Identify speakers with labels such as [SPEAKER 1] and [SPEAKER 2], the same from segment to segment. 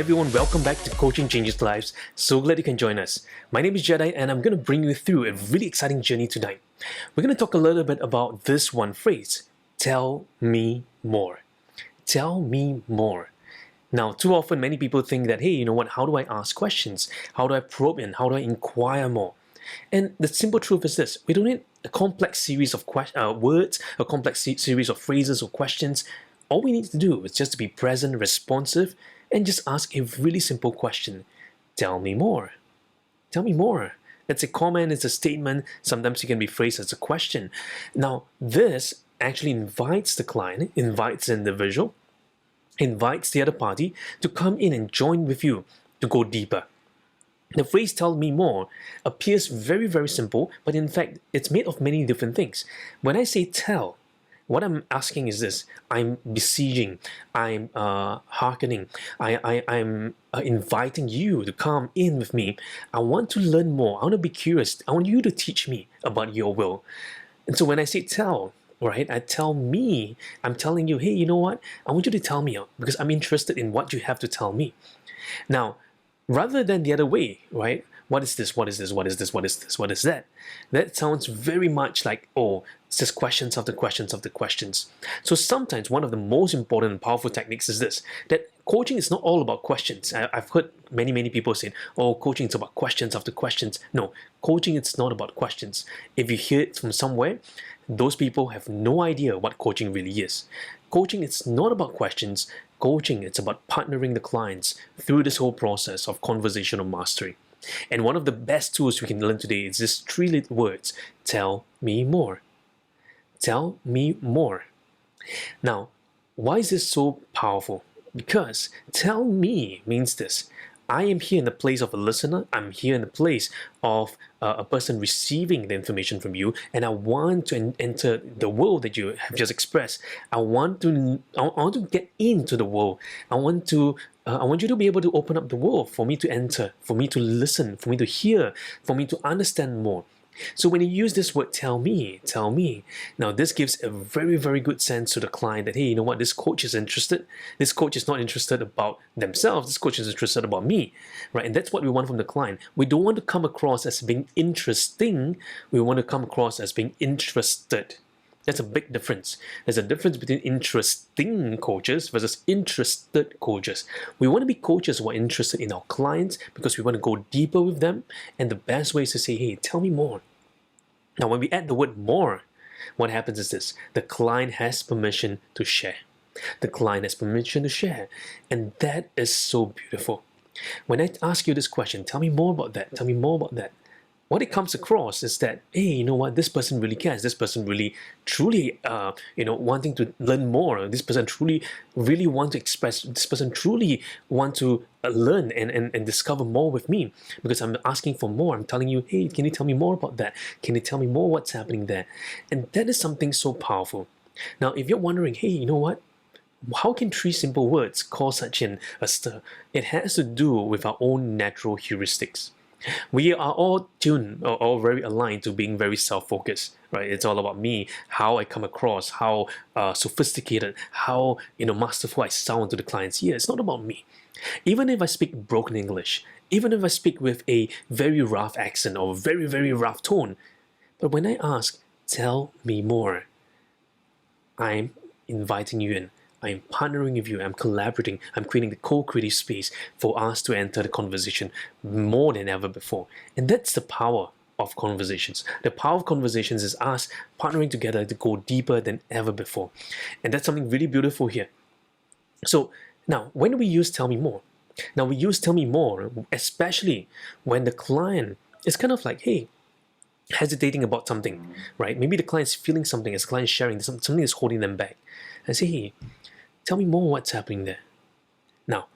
[SPEAKER 1] everyone, welcome back to Coaching Changes Lives. So glad you can join us. My name is Jedi and I'm going to bring you through a really exciting journey tonight. We're going to talk a little bit about this one phrase, tell me more. Tell me more. Now, too often many people think that, hey, you know what, how do I ask questions? How do I probe in? How do I inquire more? And the simple truth is this, we don't need a complex series of words, a complex series of phrases or questions. All we need to do is just to be present, responsive, and just ask a really simple question. Tell me more. Tell me more. It's a comment, it's a statement, sometimes it can be phrased as a question. Now, this actually invites the client, invites the individual, invites the other party to come in and join with you to go deeper. The phrase tell me more appears very, very simple, but in fact, it's made of many different things. When I say tell, what I'm asking is this, I'm besieging, I'm hearkening, I'm inviting you to come in with me. I want to learn more, I want to be curious, I want you to teach me about your will. And so when I say tell, right, I'm telling you, hey, you know what, I want you to tell me because I'm interested in what you have to tell me. Now, rather than the other way, right? What is this? What is this? What is this? What is this? What is that? That sounds very much like, oh, it's just questions after questions after questions. So sometimes one of the most important and powerful techniques is this, that coaching is not all about questions. I've heard many people say, oh, coaching is about questions after questions. No, coaching is not about questions. If you hear it from somewhere, those people have no idea what coaching really is. Coaching is not about questions. Coaching, it's about partnering the clients through this whole process of conversational mastery. And one of the best tools we can learn today is this three little words, tell me more. Tell me more. Now, why is this so powerful? Because tell me means this. I am here in the place of a listener. I'm here in the place of a person receiving the information from you, and I want to enter the world that you have just expressed. I want to get into the world. I want you to be able to open up the world for me to enter, for me to listen, for me to hear, for me to understand more. So when you use this word tell me, now this gives a very, very good sense to the client that, hey, you know what, this coach is interested. This coach is not interested about themselves. This coach is interested about me, right? And that's what we want from the client. We don't want to come across as being interesting. We want to come across as being interested. That's a big difference. There's a difference between interesting coaches versus interested coaches. We want to be coaches who are interested in our clients because we want to go deeper with them. And the best way is to say, hey, tell me more. Now, when we add the word more, what happens is this. The client has permission to share. The client has permission to share. And that is so beautiful. When I ask you this question, tell me more about that. Tell me more about that. What it comes across is that, hey, you know what, this person really cares. This person really, truly, wanting to learn more. This person truly, really want to express. This person truly want to learn and discover more with me because I'm asking for more. I'm telling you, hey, can you tell me more about that? Can you tell me more what's happening there? And that is something so powerful. Now, if you're wondering, hey, you know what? How can three simple words cause such a stir? It has to do with our own natural heuristics. We are all tuned or all very aligned to being very self-focused, right? It's all about me, how I come across, how sophisticated, how masterful I sound to the client's ear. It's not about me. Even if I speak broken English, even if I speak with a very rough accent or very, very rough tone, but when I ask, tell me more, I'm inviting you in. I'm partnering with you, I'm collaborating, I'm creating the co-creative space for us to enter the conversation more than ever before. And that's the power of conversations. The power of conversations is us partnering together to go deeper than ever before. And that's something really beautiful here. So now, when do we use tell me more? Now we use tell me more, especially when the client is kind of like, hey, hesitating about something, right? Maybe the client's feeling something, as the client's sharing, something is holding them back. I say, hey, tell me more what's happening there. Now,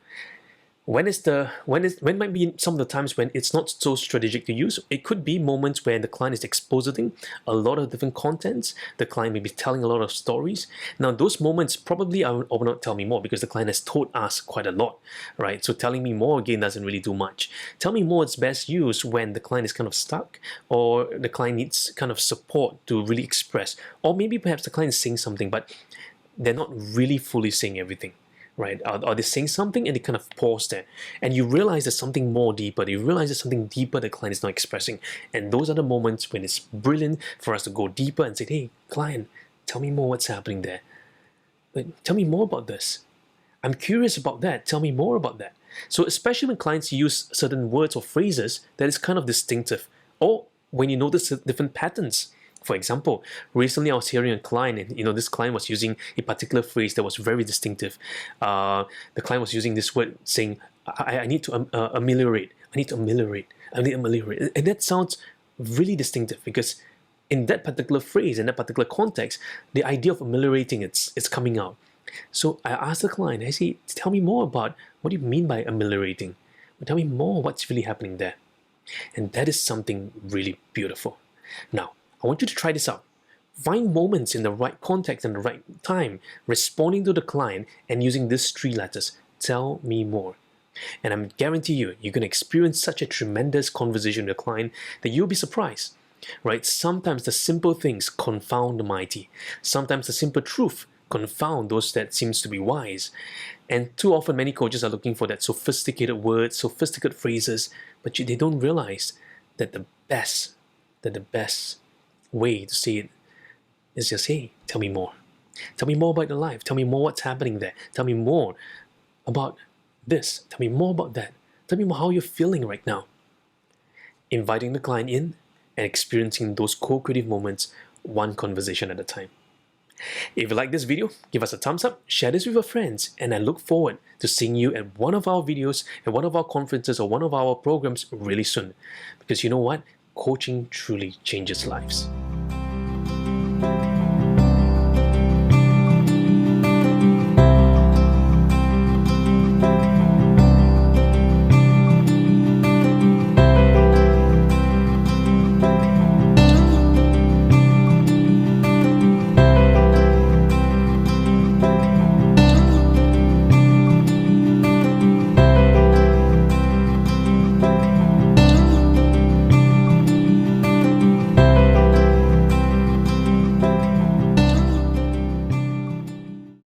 [SPEAKER 1] when might be some of the times when it's not so strategic to use. It could be moments where the client is expositing a lot of different contents. The client may be telling a lot of stories. Now, those moments probably I will not tell me more because the client has told us quite a lot, right? So telling me more again doesn't really do much. Tell me more is best used when the client is kind of stuck or the client needs kind of support to really express, or maybe perhaps the client is saying something but they're not really fully saying everything. right? Are they saying something and they kind of pause there, and you realize there's something more deeper. You realize there's something deeper the client is not expressing, and those are the moments when it's brilliant for us to go deeper and say, hey, client, tell me more what's happening there. Tell me more about this. I'm curious about that. Tell me more about that. So especially when clients use certain words or phrases that is kind of distinctive, or when you notice different patterns. For example, recently I was hearing a client, and this client was using a particular phrase that was very distinctive. The client was using this word saying, I need to ameliorate. I need to ameliorate. I need to ameliorate. And that sounds really distinctive because in that particular phrase, in that particular context, the idea of ameliorating it's coming out. So I asked the client, I say, tell me more about what do you mean by ameliorating? Tell me more what's really happening there. And that is something really beautiful. Now, I want you to try this out. Find moments in the right context and the right time, responding to the client and using these 3 letters. Tell me more. And I guarantee you're going to experience such a tremendous conversation with the client that you'll be surprised. Right? Sometimes the simple things confound the mighty. Sometimes the simple truth confound those that seems to be wise. And too often many coaches are looking for that sophisticated words, sophisticated phrases, but they don't realize that the best way to say it is just, hey, tell me more. Tell me more about your life. Tell me more what's happening there. Tell me more about this. Tell me more about that. Tell me more how you're feeling right now. Inviting the client in and experiencing those co-creative moments, one conversation at a time. If you like this video, give us a thumbs up, share this with your friends, and I look forward to seeing you at one of our videos, at one of our conferences, or one of our programs really soon. Because you know what? Coaching truly changes lives.